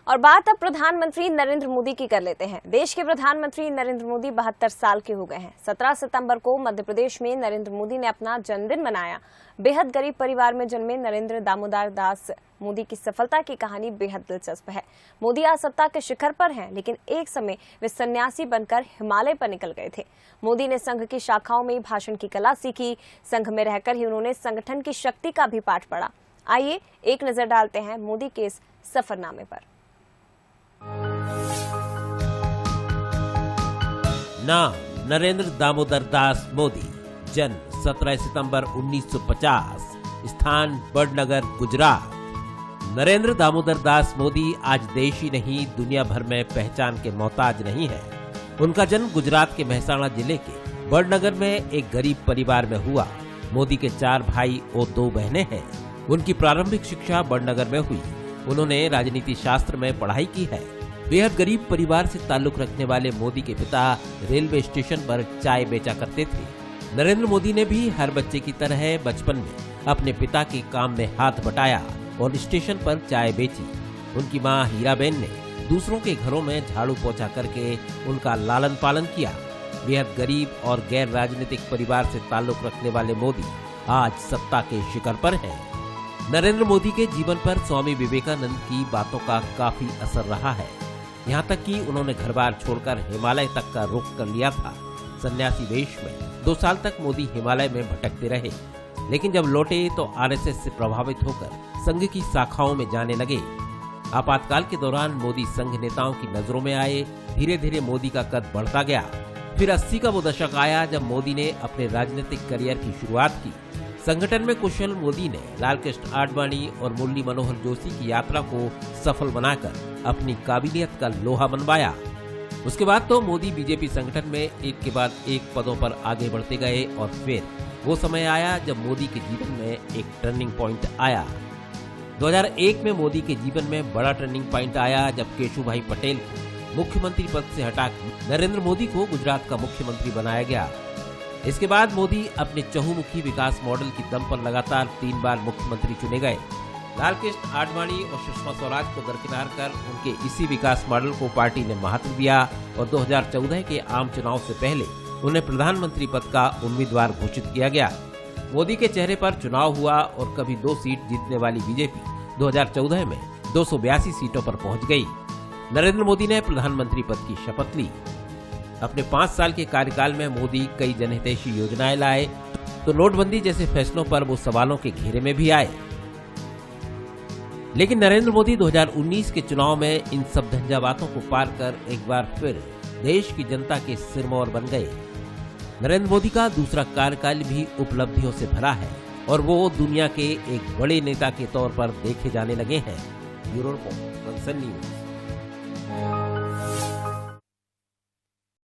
और बात अब प्रधानमंत्री नरेंद्र मोदी की कर लेते हैं। देश के प्रधानमंत्री नरेंद्र मोदी 72 साल के हो गए हैं। 17 सितंबर को मध्य प्रदेश में नरेंद्र मोदी ने अपना जन्मदिन मनाया। बेहद गरीब परिवार में जन्मे नरेंद्र दामोदर दास मोदी की सफलता की कहानी बेहद दिलचस्प है। मोदी आज सत्ता के शिखर पर हैं, लेकिन एक समय वे सन्यासी बनकर हिमालय पर निकल गए थे। मोदी ने संघ की शाखाओं में भाषण की कला सीखी। संघ में रहकर ही उन्होंने संगठन की शक्ति का भी पाठ पढ़ा। आइए एक नजर डालते हैं मोदी के इस सफरनामे पर। नाम नरेंद्र दामोदर दास मोदी। जन्म 17 सितंबर 1950। स्थान बड़नगर, गुजरात। नरेंद्र दामोदर दास मोदी आज देश ही नहीं दुनिया भर में पहचान के मोहताज नहीं है। उनका जन्म गुजरात के मेहसाणा जिले के बड़नगर में एक गरीब परिवार में हुआ। मोदी के 4 भाई और 2 बहनें हैं। उनकी प्रारंभिक शिक्षा बड़नगर में हुई। उन्होंने राजनीति शास्त्र में पढ़ाई की है। बेहद गरीब परिवार से ताल्लुक रखने वाले मोदी के पिता रेलवे स्टेशन पर चाय बेचा करते थे। नरेंद्र मोदी ने भी हर बच्चे की तरह बचपन में अपने पिता के काम में हाथ बटाया और स्टेशन पर चाय बेची। उनकी मां हीराबेन ने दूसरों के घरों में झाड़ू पोछा करके उनका लालन पालन किया। बेहद गरीब और गैर राजनीतिक परिवार से ताल्लुक रखने वाले मोदी आज सत्ता के शिखर पर हैं। नरेंद्र मोदी के जीवन पर स्वामी विवेकानंद की बातों का काफी असर रहा है। यहाँ तक कि उन्होंने घर बार छोड़कर हिमालय तक का रुख कर लिया था। सन्यासी वेश में 2 साल तक मोदी हिमालय में भटकते रहे, लेकिन जब लौटे तो आरएसएस से प्रभावित होकर संघ की शाखाओं में जाने लगे। आपातकाल के दौरान मोदी संघ नेताओं की नजरों में आए। धीरे धीरे मोदी का कद बढ़ता गया। फिर 80 का वो दशक आया जब मोदी ने अपने राजनीतिक करियर की शुरुआत की। संगठन में कुशल मोदी ने लालकृष्ण आडवाणी और मुरली मनोहर जोशी की यात्रा को सफल बनाकर अपनी काबिलियत का लोहा मनवाया। उसके बाद तो मोदी बीजेपी संगठन में एक के बाद एक पदों पर आगे बढ़ते गए और फिर वो समय आया जब मोदी के जीवन में एक टर्निंग पॉइंट आया। 2001 में मोदी के जीवन में बड़ा टर्निंग पॉइंट आया जब केशुभाई पटेल को मुख्यमंत्री पद से हटाकर नरेंद्र मोदी को गुजरात का मुख्यमंत्री बनाया गया। इसके बाद मोदी अपने चहुमुखी विकास मॉडल की दम पर लगातार 3 बार मुख्यमंत्री चुने गए। लालकृष्ण आडवाणी और सुषमा स्वराज को दरकिनार कर उनके इसी विकास मॉडल को पार्टी ने महत्व दिया और 2014 के आम चुनाव से पहले उन्हें प्रधानमंत्री पद का उम्मीदवार घोषित किया गया। मोदी के चेहरे पर चुनाव हुआ और कभी 2 सीट जीतने वाली बीजेपी 2014 में 282 सीटों पर पहुंच गई। नरेंद्र मोदी ने प्रधानमंत्री पद की शपथ ली। अपने 5 साल के कार्यकाल में मोदी कई जनहितैषी योजनाएं लाए तो नोटबंदी जैसे फैसलों पर वो सवालों के घेरे में भी आए। लेकिन नरेंद्र मोदी 2019 के चुनाव में इन सब झंझावातों को पार कर एक बार फिर देश की जनता के सिरमौर बन गए। नरेंद्र मोदी का दूसरा कार्यकाल भी उपलब्धियों से भरा है और वो दुनिया के एक बड़े नेता के तौर पर देखे जाने लगे हैं। Bureau report, concern news.